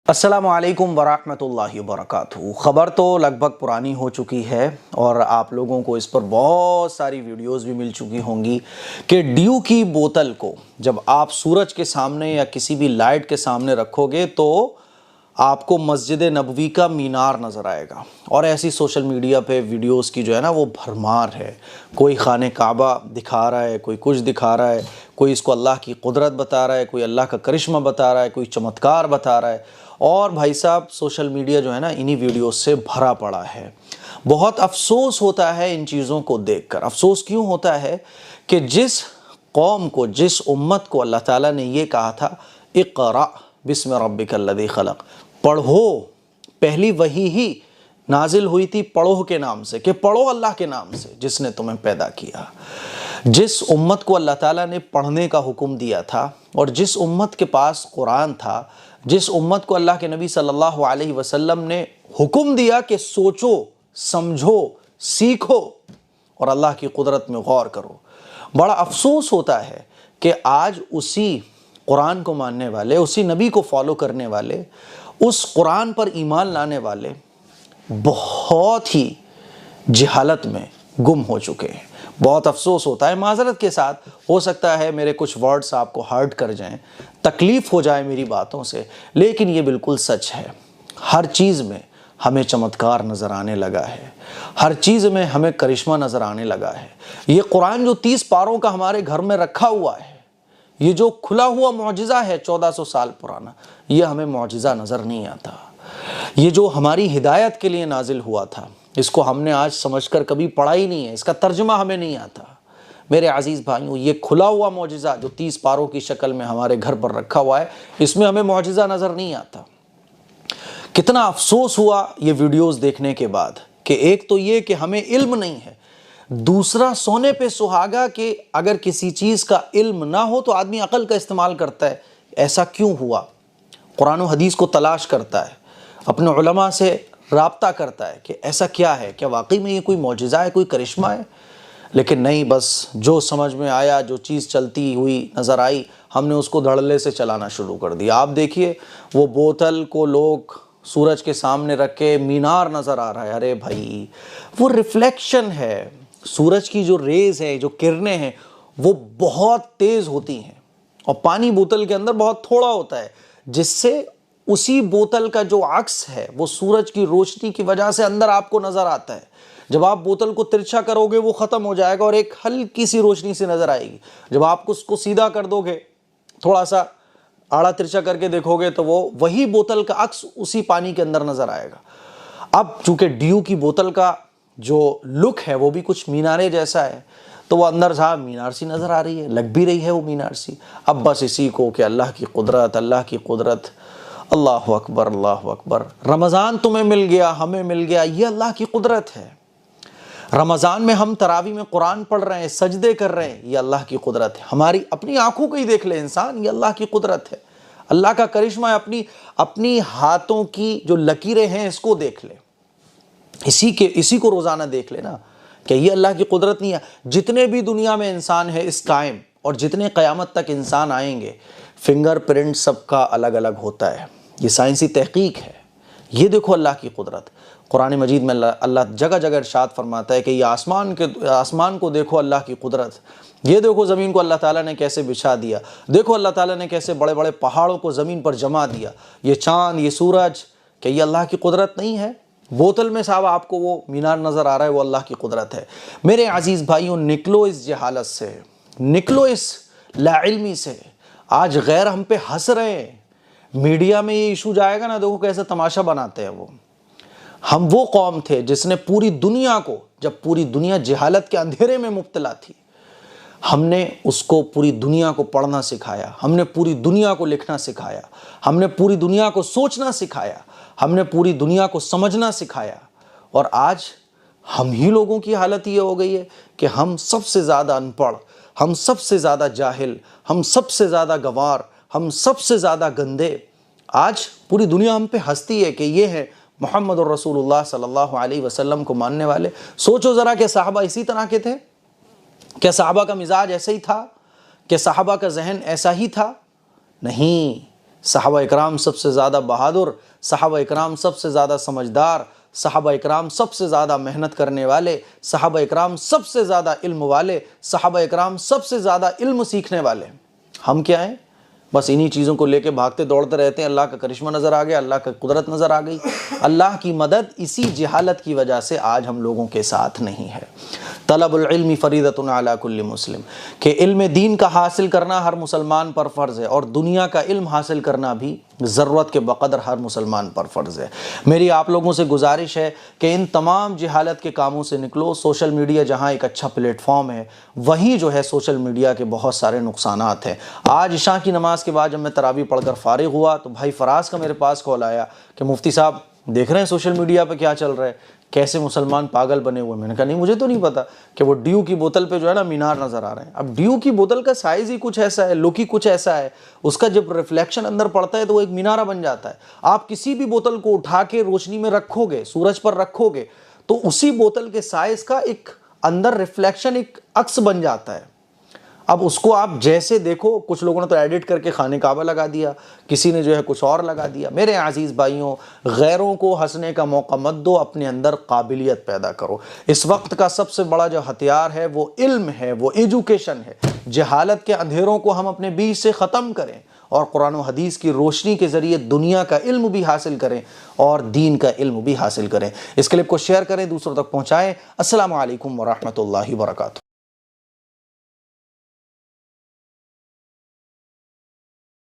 السلام علیکم ورحمۃ اللہ وبرکاتہ۔ خبر تو لگ بھگ پرانی ہو چکی ہے اور آپ لوگوں کو اس پر بہت ساری ویڈیوز بھی مل چکی ہوں گی کہ ڈیو کی بوتل کو جب آپ سورج کے سامنے یا کسی بھی لائٹ کے سامنے رکھو گے تو آپ کو مسجد نبوی کا مینار نظر آئے گا۔ اور ایسی سوشل میڈیا پہ ویڈیوز کی جو ہے نا وہ بھرمار ہے۔ کوئی خانہ کعبہ دکھا رہا ہے، کوئی کچھ دکھا رہا ہے، کوئی اس کو اللہ کی قدرت بتا رہا ہے، کوئی اللہ کا کرشمہ بتا رہا ہے، کوئی چمتکار بتا رہا ہے۔ اور بھائی صاحب سوشل میڈیا جو ہے نا انہی ویڈیوز سے بھرا پڑا ہے۔ بہت افسوس ہوتا ہے ان چیزوں کو دیکھ کر۔ افسوس کیوں ہوتا ہے کہ جس قوم کو، جس امت کو اللہ تعالیٰ نے یہ کہا تھا اقرأ بسم ربک الذی خلق، پڑھو، پہلی وحی ہی نازل ہوئی تھی پڑھو کے نام سے، کہ پڑھو اللہ کے نام سے جس نے تمہیں پیدا کیا۔ جس امت کو اللہ تعالیٰ نے پڑھنے کا حکم دیا تھا اور جس امت کے پاس قرآن تھا، جس امت کو اللہ کے نبی صلی اللہ علیہ وسلم نے حکم دیا کہ سوچو، سمجھو، سیکھو اور اللہ کی قدرت میں غور کرو، بڑا افسوس ہوتا ہے کہ آج اسی قرآن کو ماننے والے، اسی نبی کو فالو کرنے والے، اس قرآن پر ایمان لانے والے بہت ہی جہالت میں گم ہو چکے ہیں۔ بہت افسوس ہوتا ہے، معذرت کے ساتھ ہو سکتا ہے میرے کچھ ورڈز آپ کو ہرٹ کر جائیں، تکلیف ہو جائے میری باتوں سے، لیکن یہ بالکل سچ ہے۔ ہر چیز میں ہمیں چمتکار نظر آنے لگا ہے، ہر چیز میں ہمیں کرشمہ نظر آنے لگا ہے۔ یہ قرآن جو 30 پاروں کا ہمارے گھر میں رکھا ہوا ہے، یہ جو کھلا ہوا معجزہ ہے 1400 سال پرانا، یہ ہمیں معجزہ نظر نہیں آتا۔ یہ جو ہماری ہدایت کے لیے نازل ہوا تھا، اس کو ہم نے آج سمجھ کر کبھی پڑھا ہی نہیں ہے، اس کا ترجمہ ہمیں نہیں آتا۔ میرے عزیز بھائیوں، یہ کھلا ہوا معجزہ جو 30 پاروں کی شکل میں ہمارے گھر پر رکھا ہوا ہے، اس میں ہمیں معجزہ نظر نہیں آتا۔ کتنا افسوس ہوا یہ ویڈیوز دیکھنے کے بعد کہ ایک تو یہ کہ ہمیں علم نہیں ہے، دوسرا سونے پہ سہاگا کہ اگر کسی چیز کا علم نہ ہو تو آدمی عقل کا استعمال کرتا ہے۔ ایسا کیوں ہوا؟ قرآن و حدیث کو تلاش کرتا ہے، اپنے علماء سے رابطہ کرتا ہے کہ ایسا کیا ہے، کیا واقعی میں یہ کوئی معجزہ ہے، کوئی کرشمہ ہے؟ لیکن نہیں، بس جو سمجھ میں آیا، جو چیز چلتی ہوئی نظر آئی، ہم نے اس کو دھڑلے سے چلانا شروع کر دیا۔ آپ دیکھیے وہ بوتل کو لوگ سورج کے سامنے رکھ کے مینار نظر آ رہا ہے۔ ارے بھائی، وہ ریفلیکشن ہے، سورج کی جو ریز ہے، جو کرنیں ہیں، وہ بہت تیز ہوتی ہیں اور پانی بوتل کے اندر بہت تھوڑا ہوتا ہے، جس سے اسی بوتل کا جو عکس ہے وہ سورج کی روشنی کی وجہ سے اندر آپ کو نظر آتا ہے۔ جب آپ بوتل کو ترچھا کرو گے وہ ختم ہو جائے گا اور ایک ہلکی سی روشنی سے نظر آئے گی۔ جب آپ اس کو سیدھا کر دو گے، تھوڑا سا آڑا ترچھا کر کے دیکھو گے تو وہی بوتل کا عکس اسی پانی کے اندر نظر آئے گا۔ اب چونکہ ڈیو کی بوتل کا جو لک ہے وہ بھی کچھ مینارے جیسا ہے، تو وہ اندر صاحب مینار سی نظر آ رہی ہے، لگ بھی رہی ہے وہ مینار سی۔ اب بس اسی کو کہ اللہ کی قدرت، اللہ کی قدرت، اللہ اکبر، اللہ اکبر۔ رمضان تمہیں مل گیا، ہمیں مل گیا، یہ اللہ کی قدرت ہے۔ رمضان میں ہم تراویح میں قرآن پڑھ رہے ہیں، سجدے کر رہے ہیں، یہ اللہ کی قدرت ہے۔ ہماری اپنی آنکھوں کو ہی دیکھ لے انسان، یہ اللہ کی قدرت ہے، اللہ کا کرشمہ ہے۔ اپنی ہاتھوں کی جو لکیریں ہیں اس کو دیکھ لے، اسی کو روزانہ دیکھ لے نا، کہ یہ اللہ کی قدرت نہیں ہے۔ جتنے بھی دنیا میں انسان ہے اس ٹائم اور جتنے قیامت تک انسان آئیں گے، فنگر پرنٹ سب کا الگ الگ ہوتا ہے، یہ سائنسی تحقیق ہے۔ یہ دیکھو اللہ کی قدرت۔ قرآن مجید میں اللہ جگہ جگہ ارشاد فرماتا ہے کہ یہ آسمان کو دیکھو اللہ کی قدرت، یہ دیکھو زمین کو اللہ تعالیٰ نے کیسے بچھا دیا، دیکھو اللہ تعالیٰ نے کیسے بڑے بڑے پہاڑوں کو زمین پر جما دیا، یہ چاند، یہ سورج، کہ یہ اللہ کی قدرت نہیں ہے؟ بوتل میں صاحب آپ کو وہ مینار نظر آ رہا ہے، وہ اللہ کی قدرت ہے۔ میرے عزیز بھائیوں، نکلو اس جہالت سے، نکلو اس لا علمی سے۔ آج غیر ہم پہ ہنس رہے ہیں، میڈیا میں یہ ایشو جائے گا نا، دیکھو کیسے تماشا بناتے ہیں وہ۔ ہم وہ قوم تھے جس نے پوری دنیا کو، جب پوری دنیا جہالت کے اندھیرے میں مبتلا تھی، ہم نے اس کو پوری دنیا کو پڑھنا سکھایا، ہم نے پوری دنیا کو لکھنا سکھایا، ہم نے پوری دنیا کو سوچنا سکھایا، ہم نے پوری دنیا کو سمجھنا سکھایا۔ اور آج ہم ہی لوگوں کی حالت یہ ہو گئی ہے کہ ہم سب سے زیادہ ان پڑھ، ہم سب سے زیادہ جاہل، ہم سب سے زیادہ گنوار، ہم سب سے زیادہ گندے۔ آج پوری دنیا ہم پہ ہنستی ہے کہ یہ ہے محمد الرسول اللہ صلی اللہ علیہ وسلم کو ماننے والے۔ سوچو ذرا کہ صحابہ اسی طرح کے تھے؟ کیا صحابہ کا مزاج ایسا ہی تھا؟ کہ صحابہ کا ذہن ایسا ہی تھا؟ نہیں، صحابہ اکرام سب سے زیادہ بہادر، صحابہ اکرام سب سے زیادہ سمجھدار، صحابہ اکرام سب سے زیادہ محنت کرنے والے، صحابہ اکرام سب سے زیادہ علم والے، صحابہ اکرام سب سے زیادہ علم سیکھنے والے۔ ہم کیا ہیں؟ بس انہی چیزوں کو لے کے بھاگتے دوڑتے رہتے ہیں۔ اللہ کا کرشمہ نظر آ گیا، اللہ کا قدرت نظر آ گئی۔ اللہ کی مدد اسی جہالت کی وجہ سے آج ہم لوگوں کے ساتھ نہیں ہے۔ طلب العلم فریضۃ علی کل مسلم، کہ علم دین کا حاصل کرنا ہر مسلمان پر فرض ہے، اور دنیا کا علم حاصل کرنا بھی ضرورت کے بقدر ہر مسلمان پر فرض ہے۔ میری آپ لوگوں سے گزارش ہے کہ ان تمام جہالت کے کاموں سے نکلو۔ سوشل میڈیا جہاں ایک اچھا پلیٹ فارم ہے، وہیں جو ہے سوشل میڈیا کے بہت سارے نقصانات ہیں۔ آج عشاء کی نماز کے بعد جب میں تراویح پڑھ کر فارغ ہوا تو بھائی فراز کا میرے پاس کال آیا کہ مفتی صاحب دیکھ رہے ہیں سوشل میڈیا پہ کیا چل رہا ہے، کیسے مسلمان پاگل بنے ہوئے۔ میں نے کہا نہیں، مجھے تو نہیں پتا کہ وہ ڈیو کی بوتل پہ جو ہے نا مینار نظر آ رہے ہیں۔ اب ڈیو کی بوتل کا سائز ہی کچھ ایسا ہے، لک ہی کچھ ایسا ہے، اس کا جب ریفلیکشن اندر پڑتا ہے تو وہ ایک مینارہ بن جاتا ہے۔ آپ کسی بھی بوتل کو اٹھا کے روشنی میں رکھو گے، سورج پر رکھو گے، تو اسی بوتل کے سائز کا ایک اندر ریفلیکشن، ایک عکس بن جاتا ہے۔ اب اس کو آپ جیسے دیکھو، کچھ لوگوں نے تو ایڈٹ کر کے خانہ کعبہ لگا دیا، کسی نے جو ہے کچھ اور لگا دیا۔ میرے عزیز بھائیوں، غیروں کو ہنسنے کا موقع مت دو، اپنے اندر قابلیت پیدا کرو۔ اس وقت کا سب سے بڑا جو ہتھیار ہے وہ علم ہے، وہ ایجوکیشن ہے۔ جہالت کے اندھیروں کو ہم اپنے بیچ سے ختم کریں، اور قرآن و حدیث کی روشنی کے ذریعے دنیا کا علم بھی حاصل کریں اور دین کا علم بھی حاصل کریں۔ اس کلپ کو شیئر کریں، دوسروں تک پہنچائیں۔ السلام علیکم ورحمۃ اللہ وبرکاتہ۔